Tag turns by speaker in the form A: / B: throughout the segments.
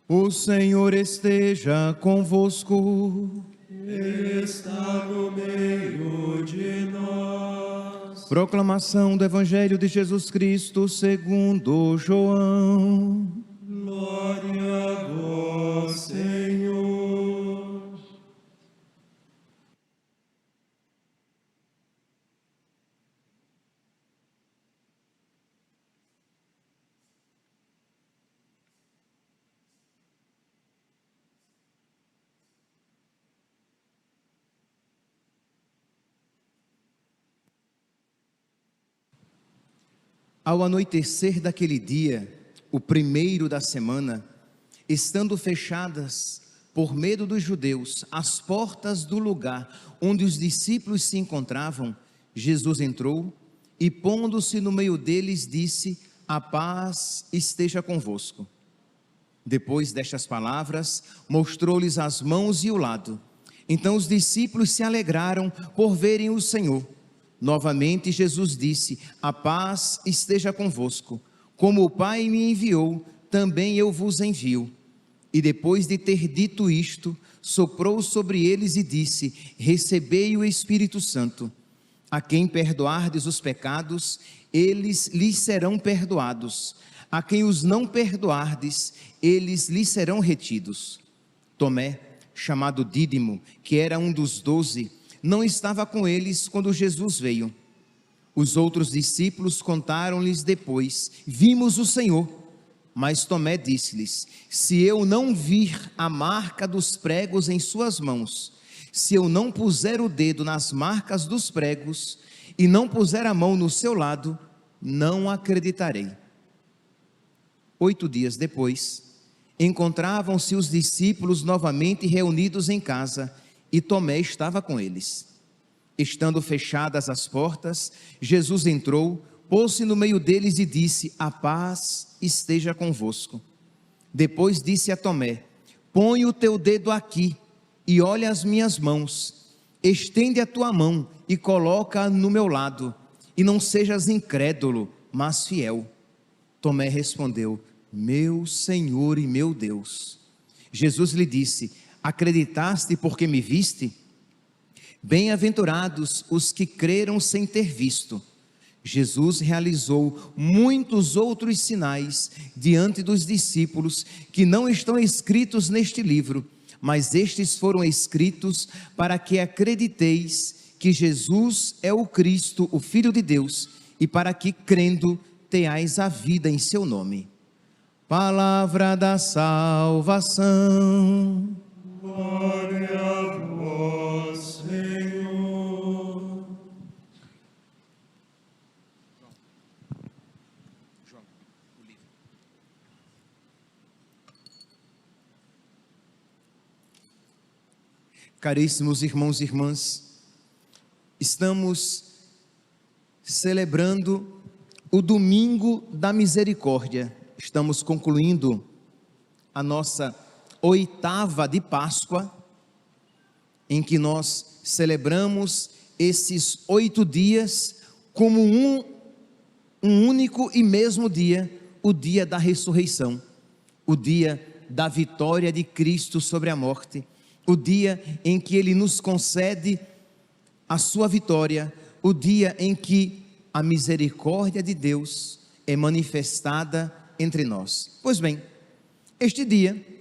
A: O Senhor esteja convosco.
B: Ele está no meio de nós.
A: Proclamação do Evangelho de Jesus Cristo segundo João.
B: Glória a vós, Senhor.
A: Ao anoitecer daquele dia, o primeiro da semana, estando fechadas, por medo dos judeus, as portas do lugar onde os discípulos se encontravam, Jesus entrou e, pondo-se no meio deles, disse: a paz esteja convosco. Depois destas palavras, mostrou-lhes as mãos e o lado. Então os discípulos se alegraram por verem o Senhor. Novamente Jesus disse: a paz esteja convosco. Como o Pai me enviou, também eu vos envio. E depois de ter dito isto, soprou sobre eles e disse: recebei o Espírito Santo. A quem perdoardes os pecados, eles lhes serão perdoados. A quem os não perdoardes, eles lhes serão retidos. Tomé, chamado Dídimo, que era um dos 12, não estava com eles quando Jesus veio. Os outros discípulos contaram-lhes depois: vimos o Senhor. Mas Tomé disse-lhes: se eu não vir a marca dos pregos em suas mãos, se eu não puser o dedo nas marcas dos pregos e não puser a mão no seu lado, não acreditarei. 8 dias depois, encontravam-se os discípulos novamente reunidos em casa, e Tomé estava com eles. Estando fechadas as portas, Jesus entrou, pôs-se no meio deles e disse: a paz esteja convosco. Depois disse a Tomé: põe o teu dedo aqui e olha as minhas mãos. Estende a tua mão e coloca-a no meu lado, e não sejas incrédulo, mas fiel. Tomé respondeu: meu Senhor e meu Deus. Jesus lhe disse: acreditaste porque me viste? Bem-aventurados os que creram sem ter visto. Jesus realizou muitos outros sinais diante dos discípulos que não estão escritos neste livro, mas estes foram escritos para que acrediteis que Jesus é o Cristo, o Filho de Deus, e para que, crendo, tenhais a vida em seu nome. Palavra da salvação.
B: Glória a vós, Senhor.
A: Caríssimos irmãos e irmãs, estamos celebrando o Domingo da Misericórdia. Estamos concluindo a nossa 8ª de Páscoa, em que nós celebramos esses 8 dias como um único e mesmo dia, o dia da ressurreição, o dia da vitória de Cristo sobre a morte, o dia em que Ele nos concede a sua vitória, o dia em que a misericórdia de Deus é manifestada entre nós. Pois bem, este dia,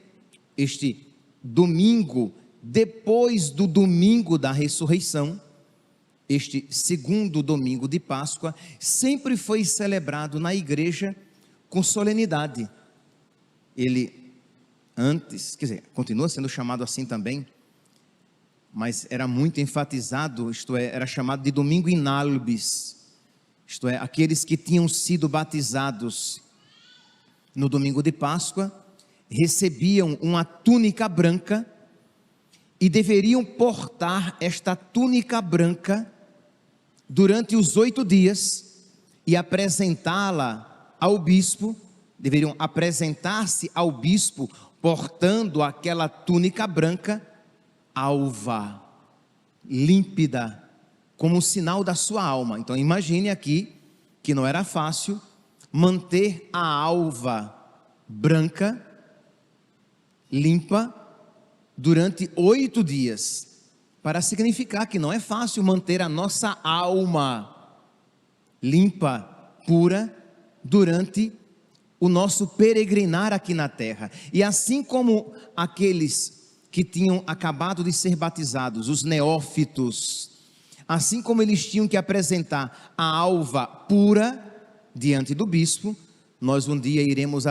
A: este domingo, depois do domingo da ressurreição, este segundo domingo de Páscoa, sempre foi celebrado na igreja com solenidade. Ele antes, quer dizer, continua sendo chamado assim também, mas era muito enfatizado, isto é, era chamado de domingo in albis, isto é, aqueles que tinham sido batizados no domingo de Páscoa, recebiam uma túnica branca e deveriam portar esta túnica branca durante os 8 dias e apresentá-la ao bispo, deveriam apresentar-se ao bispo portando aquela túnica branca, alva, límpida, como um sinal da sua alma. Então imagine aqui que não era fácil manter a alva branca limpa durante 8 dias, para significar que não é fácil manter a nossa alma limpa, pura, durante o nosso peregrinar aqui na terra. E assim como aqueles que tinham acabado de ser batizados, os neófitos, assim como eles tinham que apresentar a alva pura diante do bispo, nós um dia iremos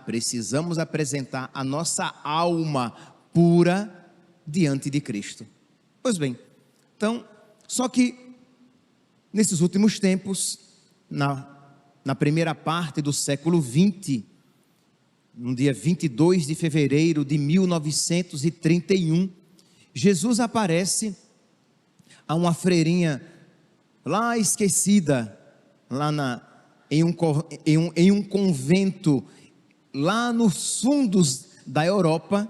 A: precisamos apresentar a nossa alma pura diante de Cristo. Pois bem, então, só que nesses últimos tempos, na primeira parte do século 20, no dia 22 de fevereiro de 1931, Jesus aparece a uma freirinha lá esquecida, lá em um convento, lá nos fundos da Europa,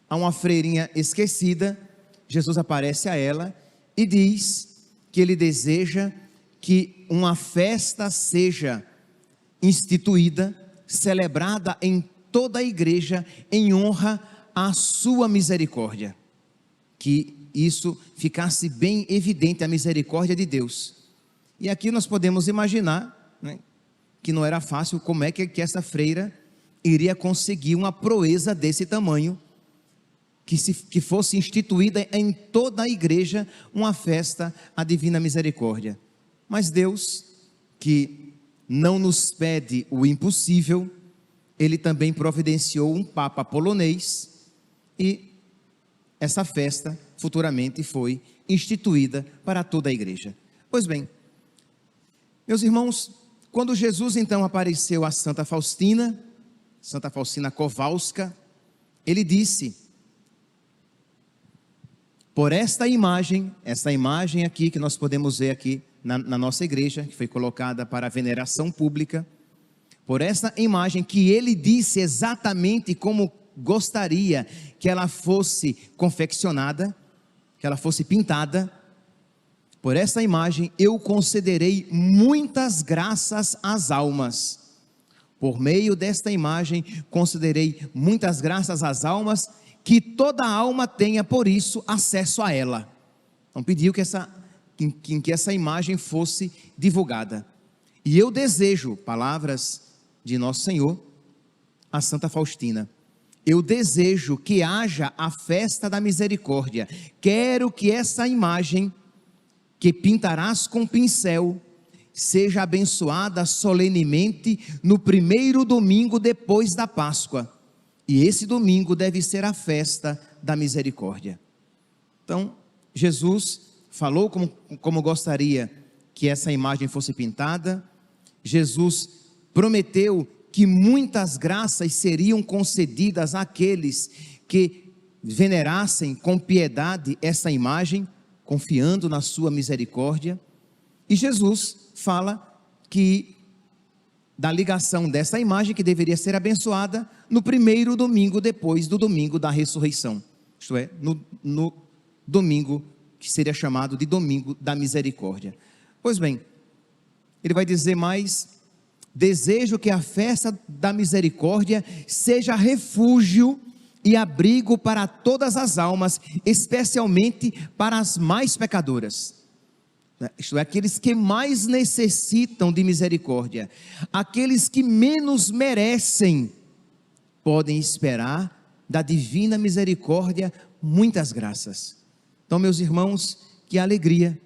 A: a uma freirinha esquecida. Jesus aparece a ela e diz que ele deseja que uma festa seja instituída, celebrada em toda a igreja, em honra à sua misericórdia. Que isso ficasse bem evidente, a misericórdia de Deus. E aqui nós podemos imaginar, né, que não era fácil, como é que essa freira iria conseguir uma proeza desse tamanho, que fosse instituída em toda a igreja uma festa à divina misericórdia. Mas Deus, que não nos pede o impossível, ele também providenciou um papa polonês, e essa festa futuramente foi instituída para toda a igreja. Pois bem, meus irmãos, quando Jesus então apareceu a Santa Faustina Kowalska, ele disse: por esta imagem aqui que nós podemos ver aqui na nossa igreja, que foi colocada para a veneração pública, por esta imagem que ele disse exatamente como gostaria que ela fosse confeccionada, que ela fosse pintada, por essa imagem eu concederei muitas graças às almas. Por meio desta imagem concederei muitas graças às almas, que toda alma tenha por isso acesso a ela. Então pediu que essa imagem fosse divulgada. E eu desejo, palavras de Nosso Senhor a Santa Faustina, eu desejo que haja a festa da misericórdia. Quero que essa imagem que pintarás com pincel seja abençoada solenemente no primeiro domingo depois da Páscoa. E esse domingo deve ser a festa da misericórdia. Então, Jesus falou como gostaria que essa imagem fosse pintada. Jesus prometeu que muitas graças seriam concedidas àqueles que venerassem com piedade essa imagem, confiando na sua misericórdia. E Jesus fala que da ligação dessa imagem que deveria ser abençoada no primeiro domingo depois do domingo da ressurreição, isto é, no domingo que seria chamado de domingo da misericórdia. Pois bem, ele vai dizer mais: desejo que a festa da misericórdia seja refúgio e abrigo para todas as almas, especialmente para as mais pecadoras. Isto é, aqueles que mais necessitam de misericórdia, aqueles que menos merecem, podem esperar da divina misericórdia muitas graças. Então, meus irmãos, que alegria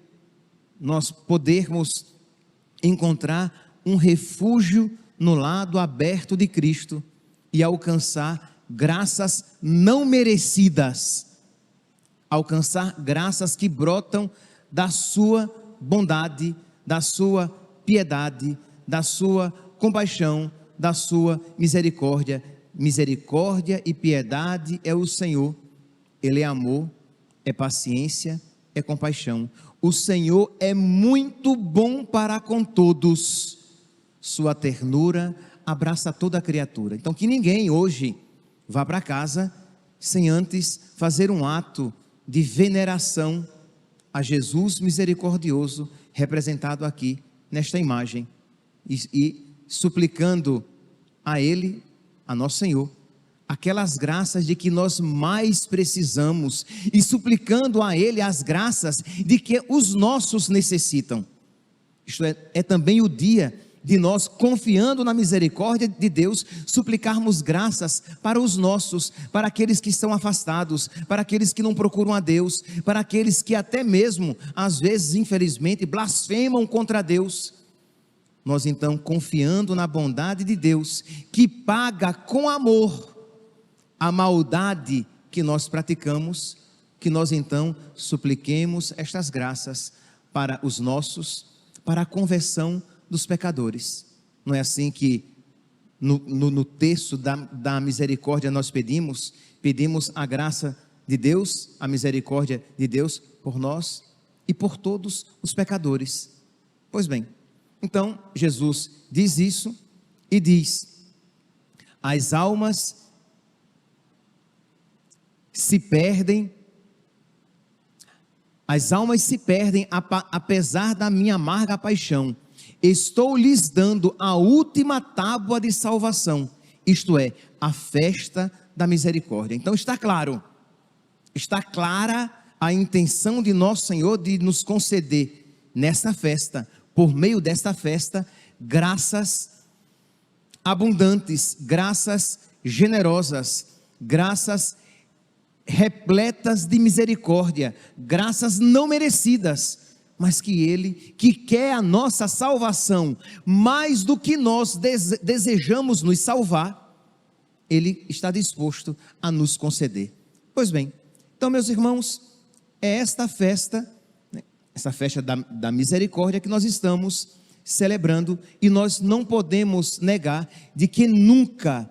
A: nós podermos encontrar um refúgio no lado aberto de Cristo e alcançar graças não merecidas, alcançar graças que brotam da sua bondade, da sua piedade, da sua compaixão, da sua misericórdia. Misericórdia e piedade é o Senhor. Ele é amor, é paciência, é compaixão. O Senhor é muito bom para com todos. Sua ternura abraça toda a criatura. Então que ninguém hoje vá para casa sem antes fazer um ato de veneração a Jesus misericordioso, representado aqui nesta imagem, e suplicando a Ele, a Nosso Senhor, aquelas graças de que nós mais precisamos e suplicando a Ele as graças de que os nossos necessitam. Isto é também o dia de nós, confiando na misericórdia de Deus, suplicarmos graças para os nossos, para aqueles que estão afastados, para aqueles que não procuram a Deus, para aqueles que até mesmo, às vezes, infelizmente, blasfemam contra Deus. Nós então, confiando na bondade de Deus, que paga com amor a maldade que nós praticamos, que nós então supliquemos estas graças para os nossos, para a conversão dos pecadores. Não é assim que no texto da misericórdia nós pedimos a graça de Deus, a misericórdia de Deus por nós e por todos os pecadores. Pois bem, então Jesus diz isso e diz: as almas se perdem, apesar da minha amarga paixão. Estou lhes dando a última tábua de salvação, isto é, a festa da misericórdia. Então está claro, está clara a intenção de nosso Senhor de nos conceder nesta festa, por meio desta festa, graças abundantes, graças generosas, graças repletas de misericórdia, graças não merecidas, mas que Ele, que quer a nossa salvação, mais do que nós desejamos nos salvar, Ele está disposto a nos conceder. Pois bem, então meus irmãos, é esta festa, essa festa da misericórdia que nós estamos celebrando, e nós não podemos negar de que nunca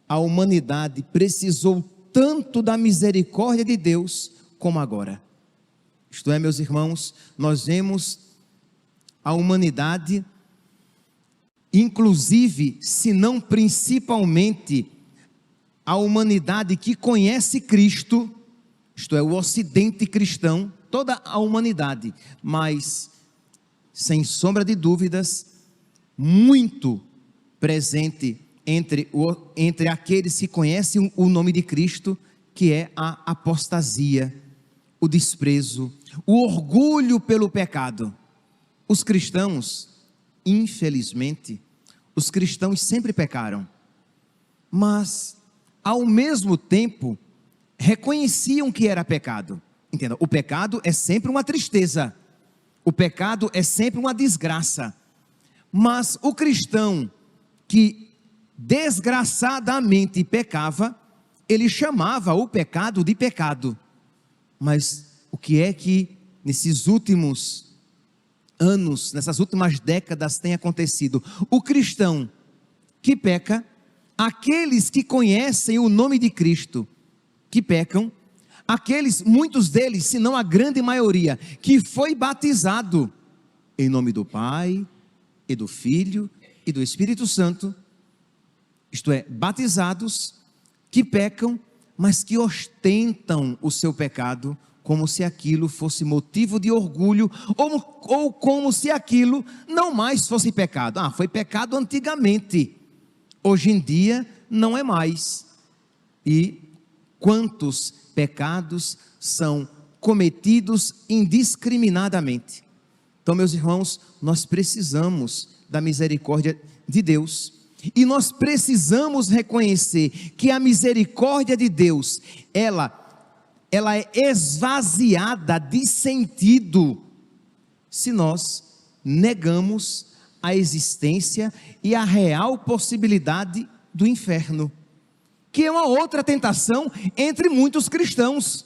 A: a humanidade precisou tanto da misericórdia de Deus como agora. Isto é, meus irmãos, nós vemos a humanidade, inclusive, se não principalmente, a humanidade que conhece Cristo, isto é, o ocidente cristão, toda a humanidade, mas, sem sombra de dúvidas, muito presente entre aqueles que conhecem o nome de Cristo, que é a apostasia, o desprezo, o orgulho pelo pecado. Os cristãos, infelizmente, os cristãos sempre pecaram, mas ao mesmo tempo reconheciam que era pecado. Entenda, o pecado é sempre uma tristeza, o pecado é sempre uma desgraça, mas o cristão que desgraçadamente pecava, ele chamava o pecado de pecado. Mas o que é que nesses últimos anos, nessas últimas décadas tem acontecido? O cristão que peca, aqueles que conhecem o nome de Cristo, que pecam, aqueles, muitos deles, se não a grande maioria, que foi batizado em nome do Pai, e do Filho, e do Espírito Santo, isto é, batizados, que pecam, mas que ostentam o seu pecado, como se aquilo fosse motivo de orgulho, ou como se aquilo não mais fosse pecado. Foi pecado antigamente, hoje em dia não é mais. E quantos pecados são cometidos indiscriminadamente? Então, meus irmãos, nós precisamos da misericórdia de Deus, e nós precisamos reconhecer que a misericórdia de Deus, ela é esvaziada de sentido, se nós negamos a existência e a real possibilidade do inferno, que é uma outra tentação entre muitos cristãos,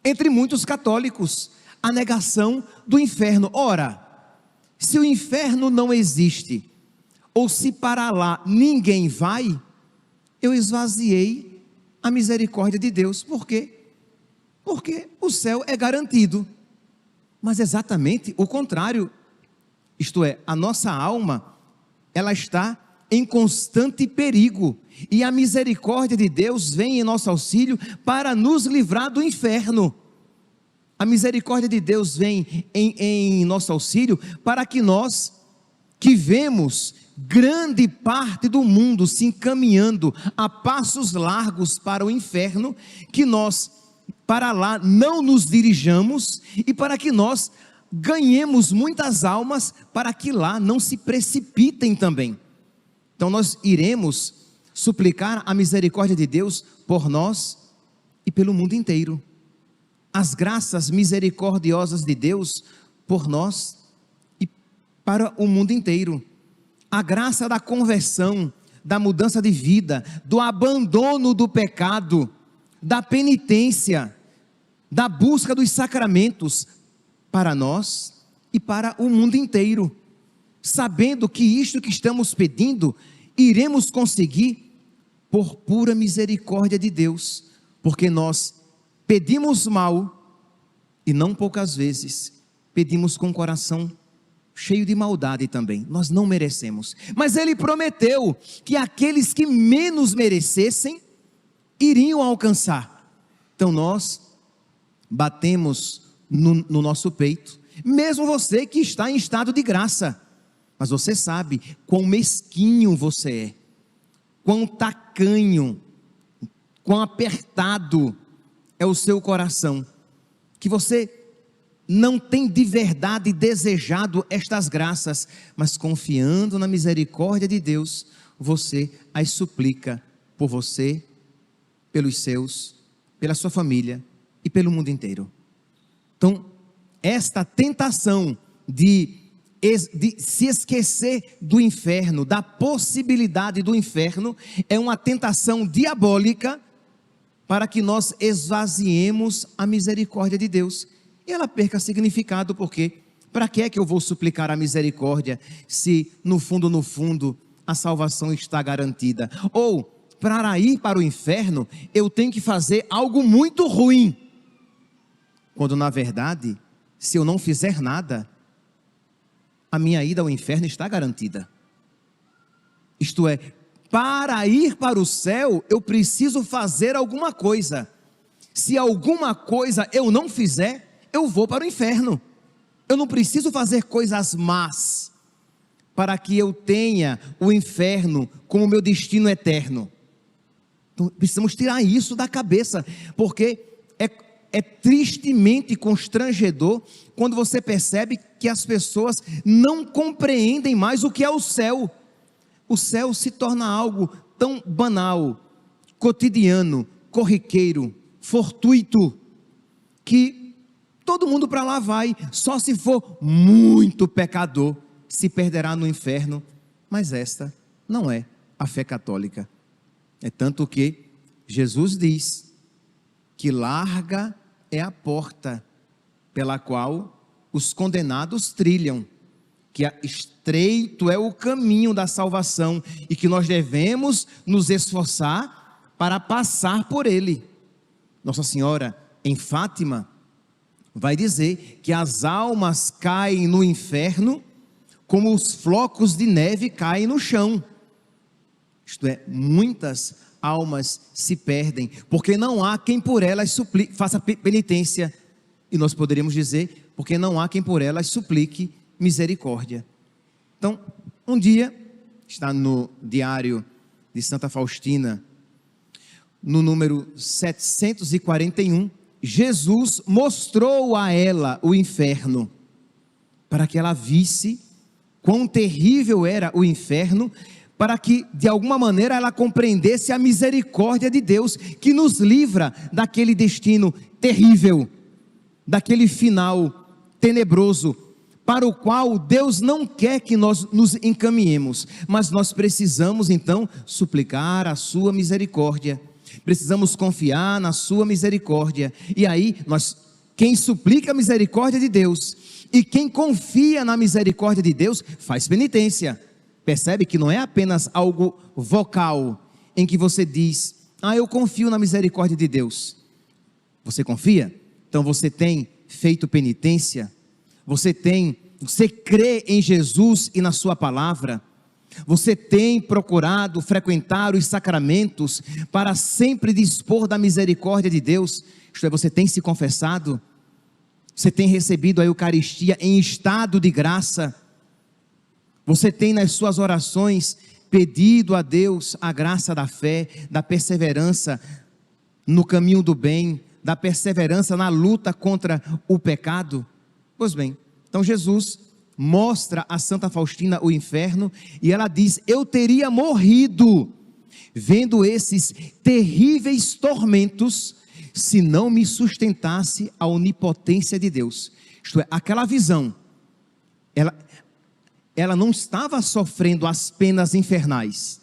A: entre muitos católicos, a negação do inferno. Ora, se o inferno não existe, ou se para lá ninguém vai, eu esvaziei a misericórdia de Deus. Por quê? Porque o céu é garantido. Mas exatamente o contrário, isto é, a nossa alma, ela está em constante perigo, e a misericórdia de Deus vem em nosso auxílio para nos livrar do inferno. A misericórdia de Deus vem em nosso auxílio para que nós, que vemos grande parte do mundo se encaminhando a passos largos para o inferno, que nós para lá não nos dirijamos e para que nós ganhemos muitas almas para que lá não se precipitem também. Então nós iremos suplicar a misericórdia de Deus por nós e pelo mundo inteiro. As graças misericordiosas de Deus por nós e para o mundo inteiro. A graça da conversão, da mudança de vida, do abandono do pecado, da penitência, da busca dos sacramentos para nós e para o mundo inteiro, sabendo que isto que estamos pedindo, iremos conseguir por pura misericórdia de Deus, porque nós pedimos mal e não poucas vezes pedimos com o coração cheio de maldade também. Nós não merecemos, mas Ele prometeu que aqueles que menos merecessem iriam alcançar. Então nós batemos no nosso peito, mesmo você que está em estado de graça, mas você sabe quão mesquinho você é, quão tacanho, quão apertado é o seu coração, que você não tem de verdade desejado estas graças, mas confiando na misericórdia de Deus, você as suplica por você, pelos seus, pela sua família e pelo mundo inteiro. Então, esta tentação de se esquecer do inferno, da possibilidade do inferno, é uma tentação diabólica para que nós esvaziemos a misericórdia de Deus e ela perca significado, porque para que é que eu vou suplicar a misericórdia se no fundo a salvação está garantida? Ou para ir para o inferno eu tenho que fazer algo muito ruim, quando na verdade, se eu não fizer nada, a minha ida ao inferno está garantida. Isto é, para ir para o céu, eu preciso fazer alguma coisa. Se alguma coisa eu não fizer, eu vou para o inferno. Eu não preciso fazer coisas más para que eu tenha o inferno como meu destino eterno. Então, precisamos tirar isso da cabeça, porque é tristemente constrangedor quando você percebe que as pessoas não compreendem mais o que é o céu. O céu se torna algo tão banal, cotidiano, corriqueiro, fortuito, que todo mundo para lá vai, só se for muito pecador, se perderá no inferno. Mas esta não é a fé católica. É tanto que Jesus diz que larga é a porta pela qual os condenados trilham, que estreito é o caminho da salvação e que nós devemos nos esforçar para passar por ele. Nossa Senhora em Fátima vai dizer que as almas caem no inferno como os flocos de neve caem no chão. Isto é, muitas almas se perdem, porque não há quem por elas faça penitência, e nós poderíamos dizer, porque não há quem por elas suplique misericórdia. Então, um dia, está no diário de Santa Faustina, no número 741, Jesus mostrou a ela o inferno, para que ela visse quão terrível era o inferno, para que de alguma maneira ela compreendesse a misericórdia de Deus, que nos livra daquele destino terrível, daquele final tenebroso, para o qual Deus não quer que nós nos encaminhemos, mas nós precisamos então suplicar a sua misericórdia, precisamos confiar na sua misericórdia, e aí quem suplica a misericórdia de Deus, e quem confia na misericórdia de Deus, faz penitência. Percebe que não é apenas algo vocal, em que você diz, eu confio na misericórdia de Deus. Você confia? Então você tem feito penitência, você crê em Jesus e na sua palavra, você tem procurado frequentar os sacramentos, para sempre dispor da misericórdia de Deus, isto é, você tem se confessado, você tem recebido a Eucaristia em estado de graça, Você tem nas suas orações pedido a Deus a graça da fé, da perseverança no caminho do bem, da perseverança na luta contra o pecado? Pois bem, então Jesus mostra a Santa Faustina o inferno e ela diz: eu teria morrido vendo esses terríveis tormentos se não me sustentasse a onipotência de Deus. Isto é, aquela visão, ela não estava sofrendo as penas infernais,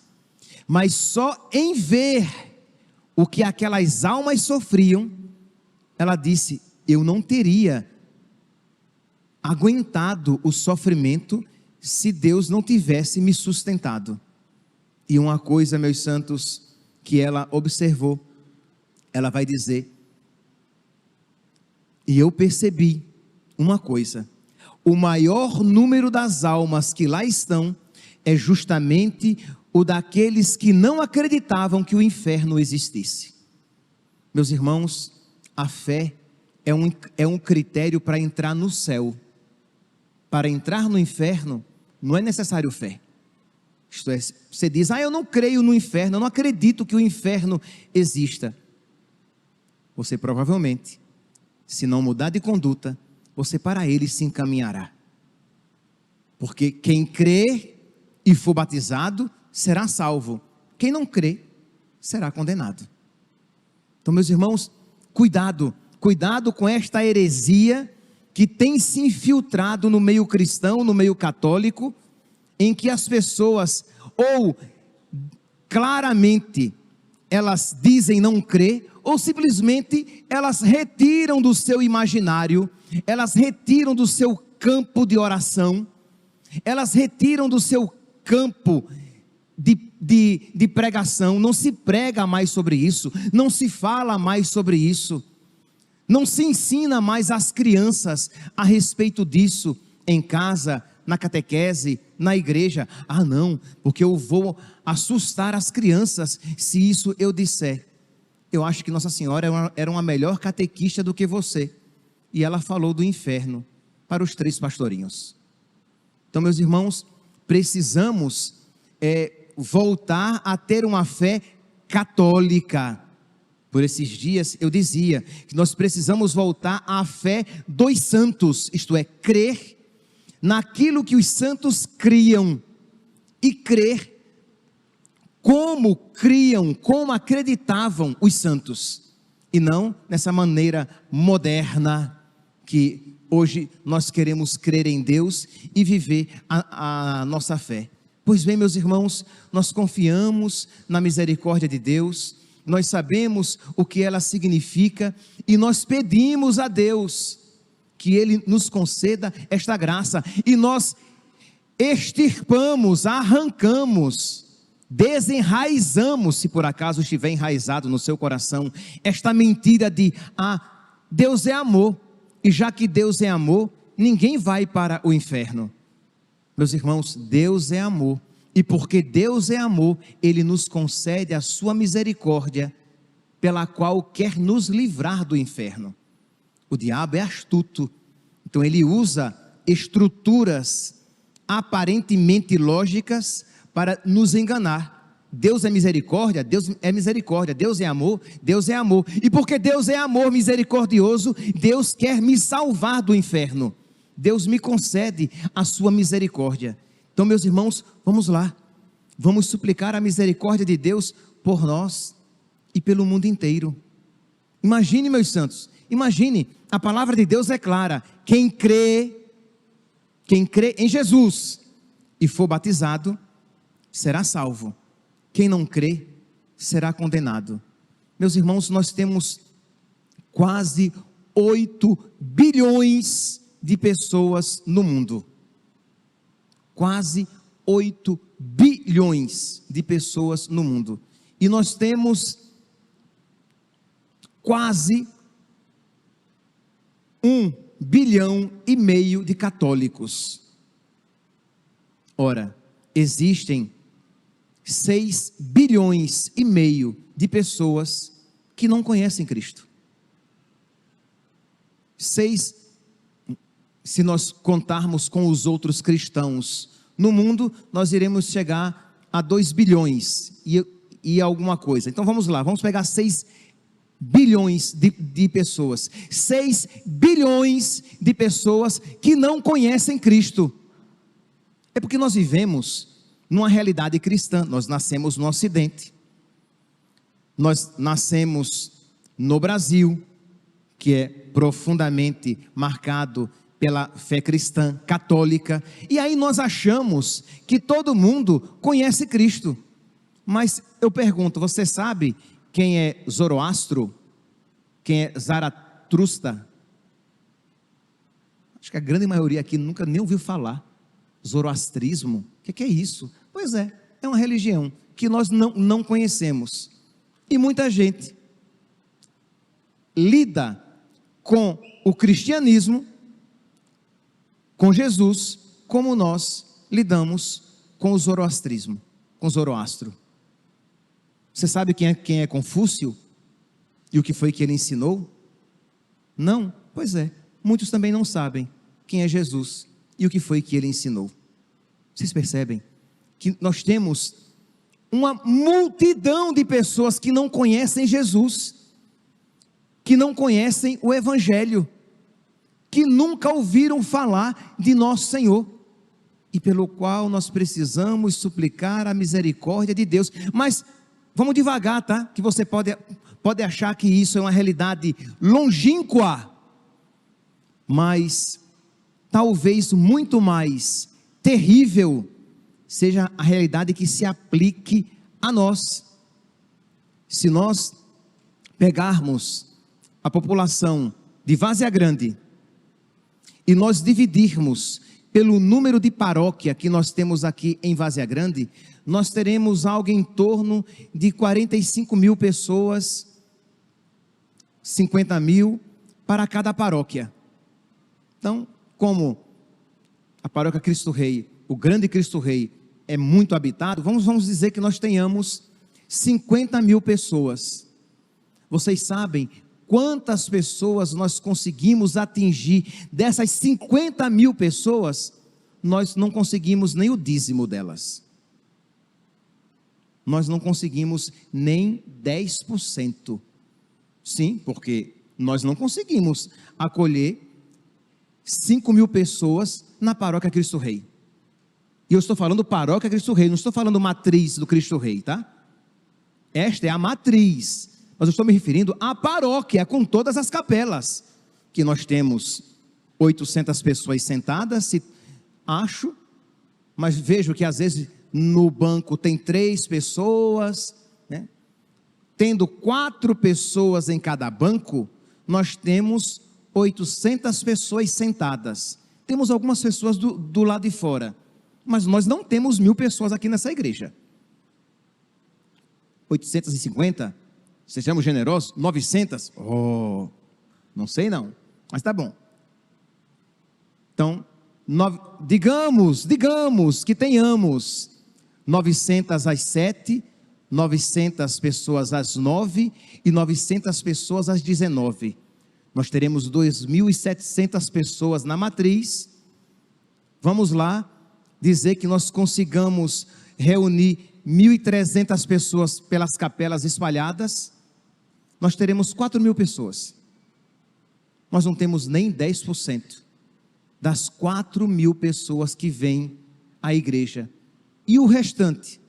A: mas só em ver o que aquelas almas sofriam, ela disse: eu não teria aguentado o sofrimento se Deus não tivesse me sustentado. E uma coisa, meus santos, que ela observou, ela vai dizer: e eu percebi uma coisa, o maior número das almas que lá estão é justamente o daqueles que não acreditavam que o inferno existisse. Meus irmãos, a fé é um critério para entrar no céu. Para entrar no inferno, não é necessário fé. Isto é, você diz: eu não creio no inferno, eu não acredito que o inferno exista. Você provavelmente, se não mudar de conduta, você para ele se encaminhará. Porque quem crê e for batizado, será salvo. Quem não crê, será condenado. Então, meus irmãos, cuidado com esta heresia que tem se infiltrado no meio cristão, no meio católico, em que as pessoas, ou claramente, elas dizem não crer, ou simplesmente elas retiram do seu imaginário, elas retiram do seu campo de oração, elas retiram do seu campo de pregação. Não se prega mais sobre isso, não se fala mais sobre isso, não se ensina mais às crianças a respeito disso, em casa, na catequese, na igreja. Não, porque eu vou assustar as crianças se isso eu disser. Eu acho que Nossa Senhora era uma melhor catequista do que você, e ela falou do inferno para os 3 pastorinhos. Então, meus irmãos, precisamos voltar a ter uma fé católica. Por esses dias eu dizia que nós precisamos voltar à fé dos santos, isto é, crer naquilo que os santos criam e crer como criam, como acreditavam os santos, e não nessa maneira moderna que hoje nós queremos crer em Deus e viver a nossa fé. Pois bem, meus irmãos, nós confiamos na misericórdia de Deus, nós sabemos o que ela significa e nós pedimos a Deus que Ele nos conceda esta graça, e nós extirpamos, arrancamos, desenraizamos, se por acaso estiver enraizado no seu coração, esta mentira de Deus é amor, e já que Deus é amor, ninguém vai para o inferno. Meus irmãos, Deus é amor, e porque Deus é amor, Ele nos concede a sua misericórdia, pela qual quer nos livrar do inferno. O diabo é astuto, então ele usa estruturas aparentemente lógicas para nos enganar. Deus é misericórdia, Deus é misericórdia, Deus é amor, Deus é amor, e porque Deus é amor misericordioso, Deus quer me salvar do inferno, Deus me concede a sua misericórdia. Então, meus irmãos, vamos lá, vamos suplicar a misericórdia de Deus por nós e pelo mundo inteiro. Imagine, meus santos, imagine, a palavra de Deus é clara: quem crê em Jesus e for batizado, será salvo. Quem não crê, será condenado. Meus irmãos, nós temos quase 8 bilhões de pessoas no mundo. Quase 8 bilhões de pessoas no mundo. E nós temos quase 1,5 bilhão de católicos. Ora, existem 6,5 bilhões de pessoas que não conhecem Cristo. Se nós contarmos com os outros cristãos No mundo, nós iremos chegar a 2 bilhões e alguma coisa. Então vamos lá, vamos pegar 6 bilhões de pessoas. 6 bilhões de pessoas que não conhecem Cristo. É porque nós vivemos numa realidade cristã. Nós nascemos no Ocidente. Nós nascemos no Brasil, que é profundamente marcado pela fé cristã, católica, e aí nós achamos que todo mundo conhece Cristo. Mas eu pergunto, você sabe quem é Zoroastro? Quem é Zaratustra? Acho que a grande maioria aqui nunca nem ouviu falar. Zoroastrismo, o que é isso? Pois é uma religião que nós não conhecemos. E muita gente lida com o cristianismo, com Jesus, como nós lidamos com o zoroastrismo, com Zoroastro. Você sabe quem é Confúcio? E o que foi que ele ensinou? Não? Pois é, muitos também não sabem quem é Jesus e o que foi que ele ensinou. Vocês percebem que nós temos uma multidão de pessoas que não conhecem Jesus, que não conhecem o Evangelho, que nunca ouviram falar de nosso Senhor, e pelo qual nós precisamos suplicar a misericórdia de Deus. Mas vamos devagar, tá? Que você pode achar que isso é uma realidade longínqua, mas talvez muito mais terrível seja a realidade que se aplique a nós. Se nós pegarmos a população de Várzea Grande e nós dividirmos pelo número de paróquia que nós temos aqui em Várzea Grande, nós teremos algo em torno de 45 mil pessoas, 50 mil para cada paróquia. Então, como a paróquia Cristo Rei, o grande Cristo Rei, é muito habitado, vamos dizer que nós tenhamos 50 mil pessoas. Vocês sabem quantas pessoas nós conseguimos atingir? Dessas 50 mil pessoas, nós não conseguimos nem o dízimo delas. Nós não conseguimos nem 10%. Sim, porque nós não conseguimos acolher 5 mil pessoas na paróquia Cristo Rei. E eu estou falando paróquia Cristo Rei, não estou falando matriz do Cristo Rei, tá? Esta é a matriz, mas eu estou me referindo à paróquia, com todas as capelas, que nós temos 800 pessoas sentadas, acho, mas vejo que às vezes no banco tem 3 pessoas, né? Tendo 4 pessoas em cada banco, nós temos 800 pessoas sentadas. Temos algumas pessoas do lado de fora, mas nós não temos 1000 pessoas aqui nessa igreja. 850, sejamos generosos, 900, não sei não, mas tá bom. Então, digamos que tenhamos 900 às 7, 900 pessoas às 9 e 900 pessoas às 19. Nós teremos 2.700 pessoas na matriz. Vamos lá dizer que nós consigamos reunir 1.300 pessoas pelas capelas espalhadas. Nós teremos 4.000 pessoas. Nós não temos nem 10% das 4.000 pessoas que vêm à igreja. E o restante,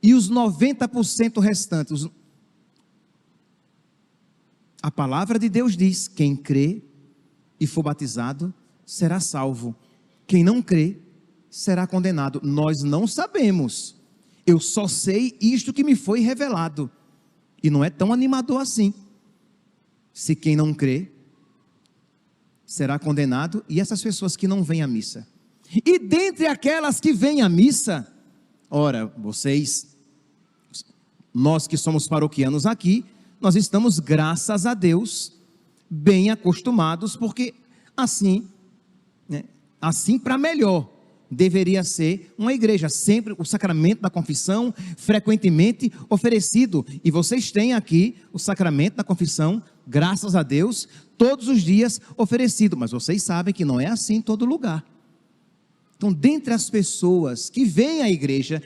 A: e os 90% restantes, a palavra de Deus diz: quem crê e for batizado será salvo, quem não crê será condenado. Nós não sabemos, eu só sei isto que me foi revelado, e não é tão animador assim. Se quem não crê será condenado, e essas pessoas que não vêm à missa, e dentre aquelas que vêm à missa, ora, nós que somos paroquianos aqui, nós estamos, graças a Deus, bem acostumados, porque assim, né, assim para melhor deveria ser uma igreja, sempre o sacramento da confissão frequentemente oferecido, e vocês têm aqui o sacramento da confissão, graças a Deus, todos os dias oferecido, mas vocês sabem que não é assim em todo lugar. Então, dentre as pessoas que vêm à igreja,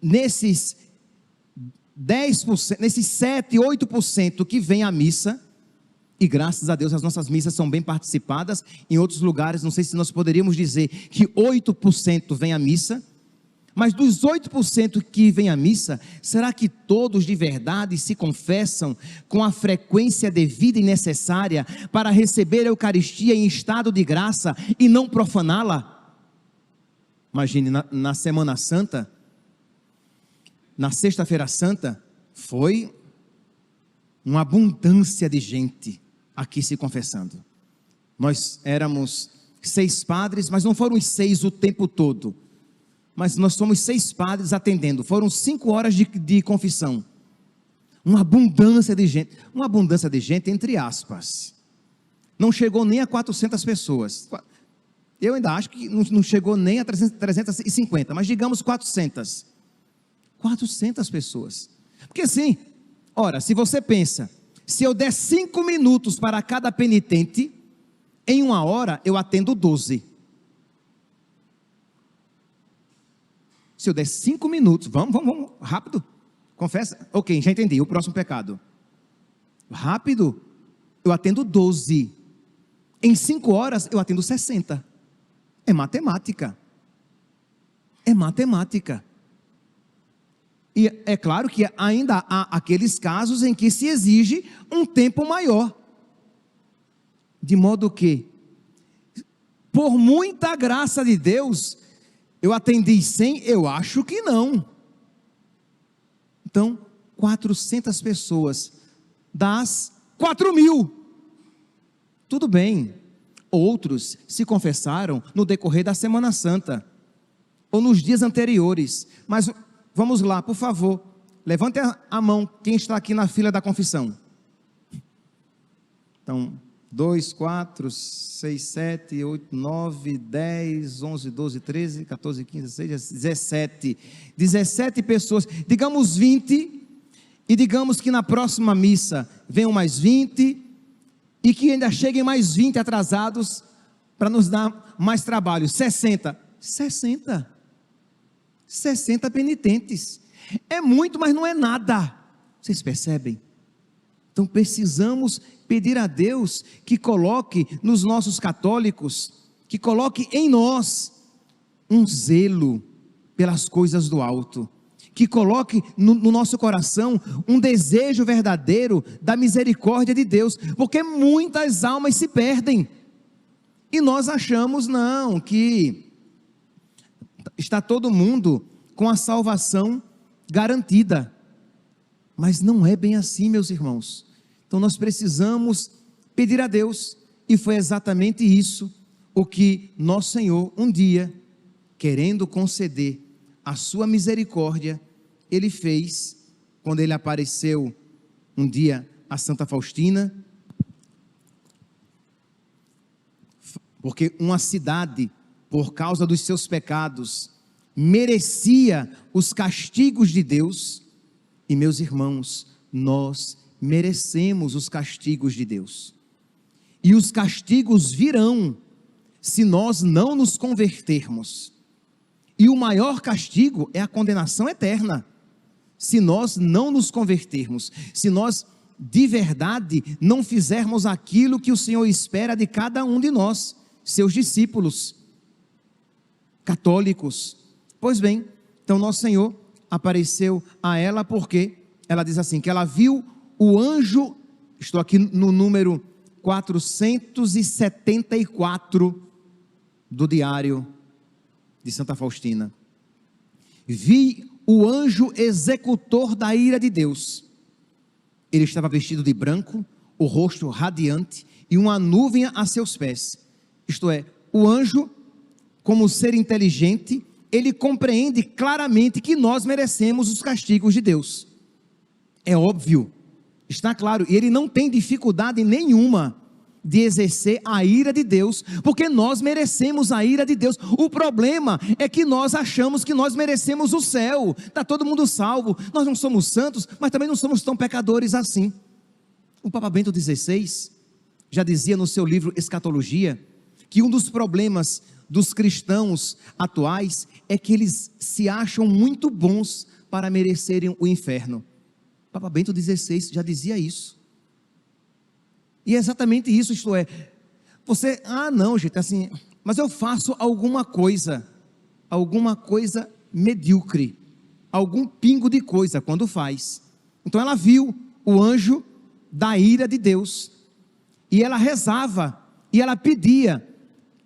A: nesses 10%, nesses 7, 8% que vêm à missa, e graças a Deus as nossas missas são bem participadas, em outros lugares, não sei se nós poderíamos dizer que 8% vêm à missa, mas dos 8% que vêm à missa, será que todos de verdade se confessam com a frequência devida e necessária para receber a Eucaristia em estado de graça e não profaná-la? Imagine, na Semana Santa, na Sexta-feira Santa, foi uma abundância de gente aqui se confessando. Nós éramos 6 padres, mas não foram os 6 o tempo todo. Mas nós somos 6 padres atendendo. Foram 5 horas de confissão. Uma abundância de gente, entre aspas. Não chegou nem a 400 pessoas. Eu ainda acho que não chegou nem a 350, mas digamos 400. 400 pessoas. Porque assim, ora, se você pensa, se eu der 5 minutos para cada penitente, em 1 hora eu atendo 12. Se eu der 5 minutos, vamos, rápido, confessa, ok, já entendi, o próximo pecado, rápido, eu atendo 12, em 5 horas eu atendo 60, é matemática, e é claro que ainda há aqueles casos em que se exige um tempo maior, de modo que, por muita graça de Deus, eu atendi 100? Eu acho que não. Então, 400 pessoas das 4.000. Tudo bem. Outros se confessaram no decorrer da Semana Santa, ou nos dias anteriores. Mas vamos lá, por favor, levante a mão quem está aqui na fila da confissão. Então, 2, 4, 6, 7, 8, 9, 10, 11, 12, 13, 14, 15, 16, 17. 17 pessoas, digamos 20, e digamos que na próxima missa venham mais 20, e que ainda cheguem mais 20 atrasados, para nos dar mais trabalho. 60 penitentes. É muito, mas não é nada. Vocês percebem? Então precisamos pedir a Deus que coloque nos nossos católicos, que coloque em nós um zelo pelas coisas do alto, que coloque no nosso coração um desejo verdadeiro da misericórdia de Deus, porque muitas almas se perdem, e nós achamos não, que está todo mundo com a salvação garantida, mas não é bem assim, meus irmãos. Então nós precisamos pedir a Deus, e foi exatamente isso o que nosso Senhor um dia, querendo conceder a sua misericórdia, Ele fez, quando Ele apareceu um dia a Santa Faustina, porque uma cidade, por causa dos seus pecados, merecia os castigos de Deus, e meus irmãos, nós merecemos os castigos de Deus, e os castigos virão, se nós não nos convertermos, e o maior castigo é a condenação eterna, se nós não nos convertermos, se nós de verdade não fizermos aquilo que o Senhor espera de cada um de nós, seus discípulos, católicos. Pois bem, então nosso Senhor apareceu a ela, porque ela diz assim, que ela viu o anjo, estou aqui no número 474 do diário de Santa Faustina. Vi o anjo executor da ira de Deus. Ele estava vestido de branco, o rosto radiante e uma nuvem a seus pés. Isto é, o anjo, como ser inteligente, ele compreende claramente que nós merecemos os castigos de Deus. É óbvio. Está claro, e ele não tem dificuldade nenhuma de exercer a ira de Deus, porque nós merecemos a ira de Deus. O problema é que nós achamos que nós merecemos o céu, está todo mundo salvo, nós não somos santos, mas também não somos tão pecadores assim. O Papa Bento XVI já dizia no seu livro Escatologia, que um dos problemas dos cristãos atuais é que eles se acham muito bons para merecerem o inferno. Papa Bento XVI já dizia isso. E é exatamente isso, isto é, você, não gente, assim, mas eu faço alguma coisa medíocre, algum pingo de coisa quando faz. Então ela viu o anjo da ira de Deus, e ela rezava, e ela pedia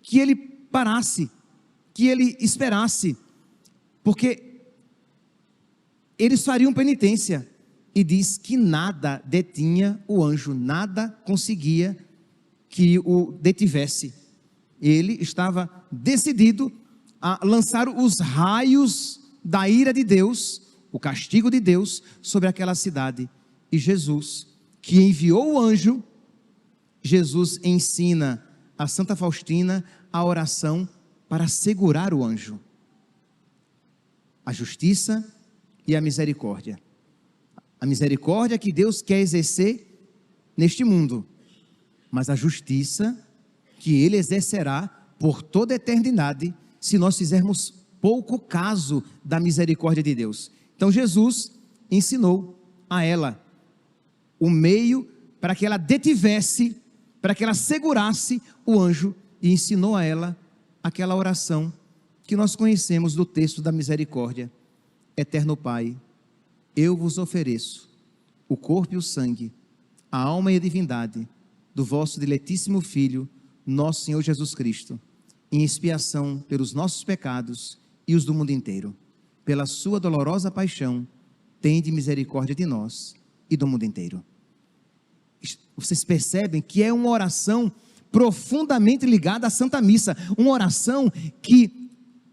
A: que ele parasse, que ele esperasse, porque eles fariam penitência, e diz que nada detinha o anjo, nada conseguia que o detivesse. Ele estava decidido a lançar os raios da ira de Deus, o castigo de Deus sobre aquela cidade. E Jesus, que enviou o anjo, Jesus ensina a Santa Faustina a oração para segurar o anjo. A justiça e a misericórdia. A misericórdia que Deus quer exercer neste mundo, mas a justiça que Ele exercerá por toda a eternidade, se nós fizermos pouco caso da misericórdia de Deus. Então Jesus ensinou a ela o meio para que ela detivesse, para que ela segurasse o anjo, e ensinou a ela aquela oração que nós conhecemos do texto da misericórdia. Eterno Pai, eu vos ofereço o corpo e o sangue, a alma e a divindade do vosso diletíssimo Filho, nosso Senhor Jesus Cristo, em expiação pelos nossos pecados e os do mundo inteiro. Pela sua dolorosa paixão, tende misericórdia de nós e do mundo inteiro. Vocês percebem que é uma oração profundamente ligada à Santa Missa, uma oração que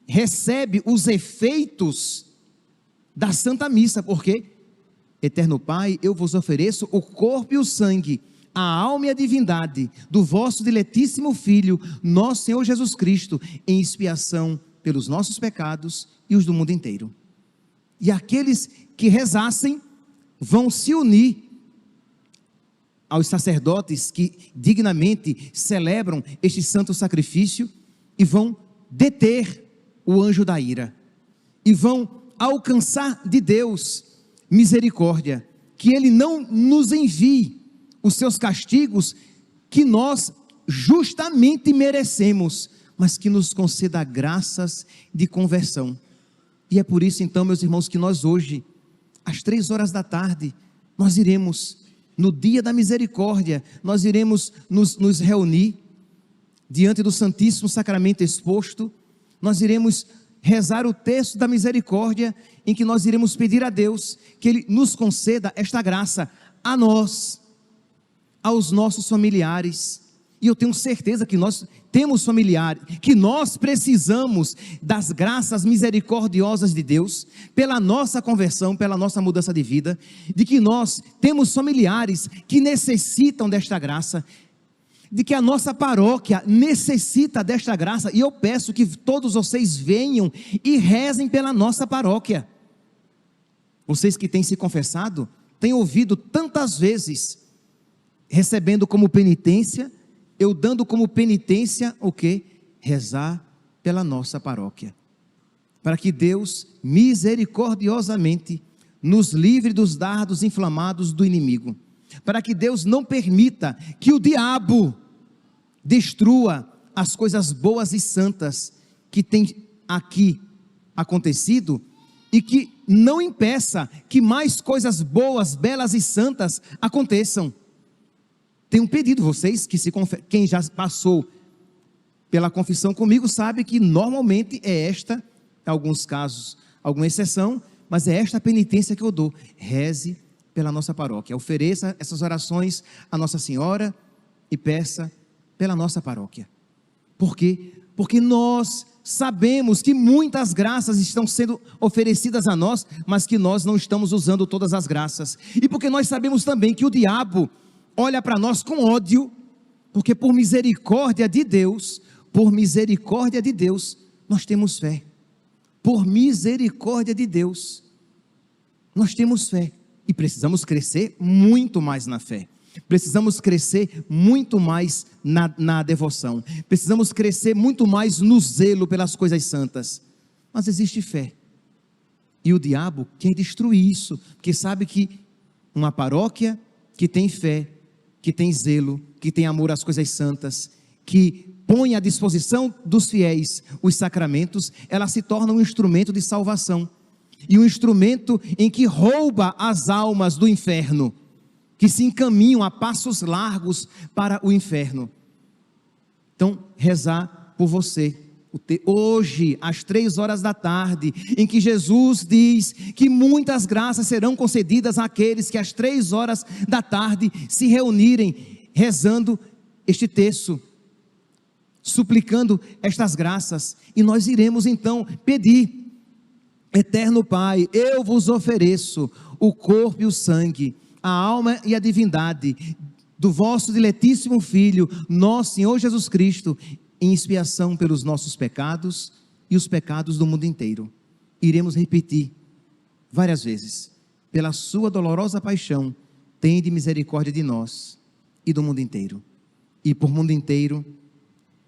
A: recebe os efeitos da Santa Missa, porque, Eterno Pai, eu vos ofereço o corpo e o sangue, a alma e a divindade do vosso diletíssimo Filho, nosso Senhor Jesus Cristo, em expiação pelos nossos pecados e os do mundo inteiro. E aqueles que rezassem vão se unir aos sacerdotes que dignamente celebram este santo sacrifício e vão deter o anjo da ira e vão alcançar de Deus misericórdia, que Ele não nos envie os seus castigos que nós justamente merecemos, mas que nos conceda graças de conversão. E é por isso então, meus irmãos, que nós hoje, às 3 horas da tarde, nós iremos, no dia da misericórdia, nós iremos nos reunir diante do Santíssimo Sacramento exposto, nós iremos rezar o texto da misericórdia, em que nós iremos pedir a Deus que Ele nos conceda esta graça a nós, aos nossos familiares. E eu tenho certeza que nós temos familiares, que nós precisamos das graças misericordiosas de Deus, pela nossa conversão, pela nossa mudança de vida, de que nós temos familiares que necessitam desta graça, de que a nossa paróquia necessita desta graça, e eu peço que todos vocês venham e rezem pela nossa paróquia. Vocês que têm se confessado, têm ouvido tantas vezes, recebendo como penitência, eu dando como penitência o quê? Rezar pela nossa paróquia, para que Deus misericordiosamente nos livre dos dardos inflamados do inimigo, para que Deus não permita que o diabo destrua as coisas boas e santas que tem aqui acontecido, e que não impeça que mais coisas boas, belas e santas aconteçam. Tenho um pedido, vocês que quem já passou pela confissão comigo sabe que normalmente é esta, em alguns casos, alguma exceção, mas é esta a penitência que eu dou: reze pela nossa paróquia, ofereça essas orações a Nossa Senhora e peça pela nossa paróquia. Por quê? Porque nós sabemos que muitas graças estão sendo oferecidas a nós, mas que nós não estamos usando todas as graças, e porque nós sabemos também que o diabo olha para nós com ódio, porque por misericórdia de Deus, nós temos fé. Por misericórdia de Deus, nós temos fé, e precisamos crescer muito mais na fé. Precisamos crescer muito mais na devoção. Precisamos crescer muito mais no zelo pelas coisas santas. Mas existe fé. E o diabo quer destruir isso, porque sabe que uma paróquia que tem fé, que tem zelo, que tem amor às coisas santas, que põe à disposição dos fiéis os sacramentos, ela se torna um instrumento de salvação. E um instrumento em que rouba as almas do inferno, que se encaminham a passos largos para o inferno. Então, rezar por você. Hoje, às 3 da tarde, em que Jesus diz que muitas graças serão concedidas àqueles que às 3 da tarde se reunirem, rezando este terço, suplicando estas graças, e nós iremos então pedir: eterno Pai, eu vos ofereço o corpo e o sangue, a alma e a divindade do vosso diletíssimo Filho, nosso Senhor Jesus Cristo, em expiação pelos nossos pecados e os pecados do mundo inteiro. Iremos repetir várias vezes: pela sua dolorosa paixão, tende misericórdia de nós e do mundo inteiro. E por mundo inteiro,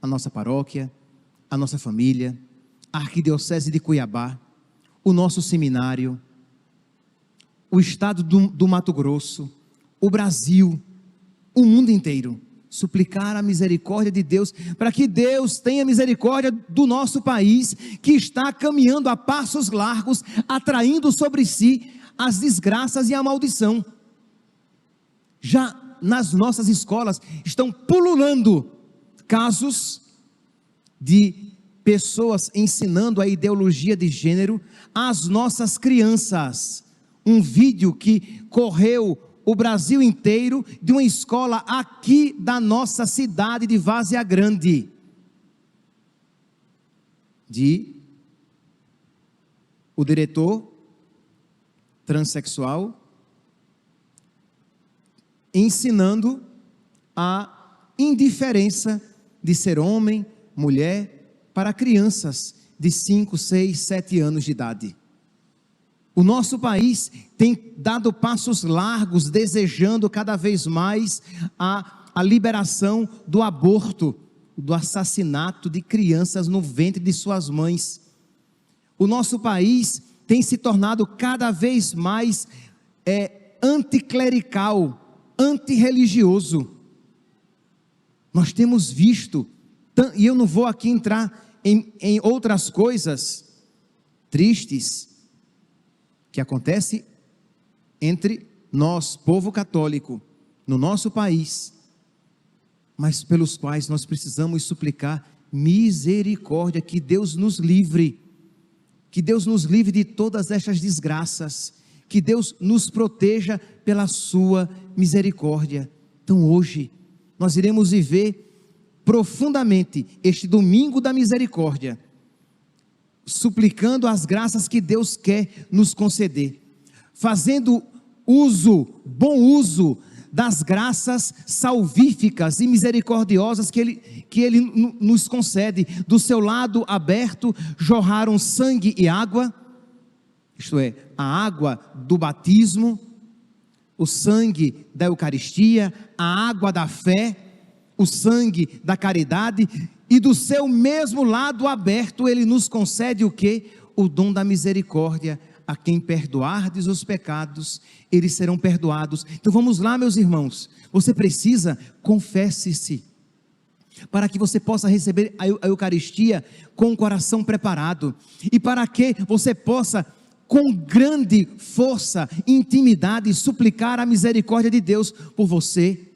A: a nossa paróquia, a nossa família, a Arquidiocese de Cuiabá, o nosso seminário, o estado do Mato Grosso, o Brasil, o mundo inteiro. Suplicar a misericórdia de Deus, para que Deus tenha misericórdia do nosso país, que está caminhando a passos largos, atraindo sobre si as desgraças e a maldição. Já nas nossas escolas estão pululando casos de pessoas ensinando a ideologia de gênero às nossas crianças. Um vídeo que correu o Brasil inteiro, de uma escola aqui da nossa cidade de Várzea Grande, o diretor transexual ensinando a indiferença de ser homem, mulher, para crianças de 5, 6, 7 anos de idade. O nosso país tem dado passos largos, desejando cada vez mais a liberação do aborto, do assassinato de crianças no ventre de suas mães. O nosso país tem se tornado cada vez mais anticlerical, antirreligioso. Nós temos visto, e eu não vou aqui entrar em outras coisas tristes, que acontece entre nós, povo católico, no nosso país, mas pelos quais nós precisamos suplicar misericórdia, que Deus nos livre de todas estas desgraças, que Deus nos proteja pela sua misericórdia. Então hoje, nós iremos viver profundamente este domingo da misericórdia, suplicando as graças que Deus quer nos conceder, fazendo bom uso das graças salvíficas e misericordiosas que Ele nos concede. Do seu lado aberto jorraram sangue e água, isto é, a água do batismo, o sangue da Eucaristia, a água da fé, o sangue da caridade. E do seu mesmo lado aberto, Ele nos concede o quê? O dom da misericórdia. A quem perdoardes os pecados, eles serão perdoados. Então vamos lá, meus irmãos. Você precisa, confesse-se, para que você possa receber a Eucaristia com o coração preparado. E para que você possa, com grande força e intimidade, suplicar a misericórdia de Deus por você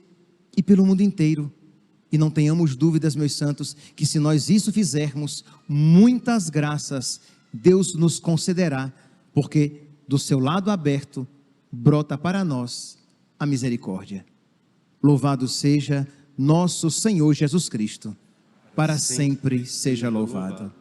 A: e pelo mundo inteiro. E não tenhamos dúvidas, meus santos, que se nós isso fizermos, muitas graças Deus nos concederá, porque do seu lado aberto brota para nós a misericórdia. Louvado seja nosso Senhor Jesus Cristo, para sempre seja louvado.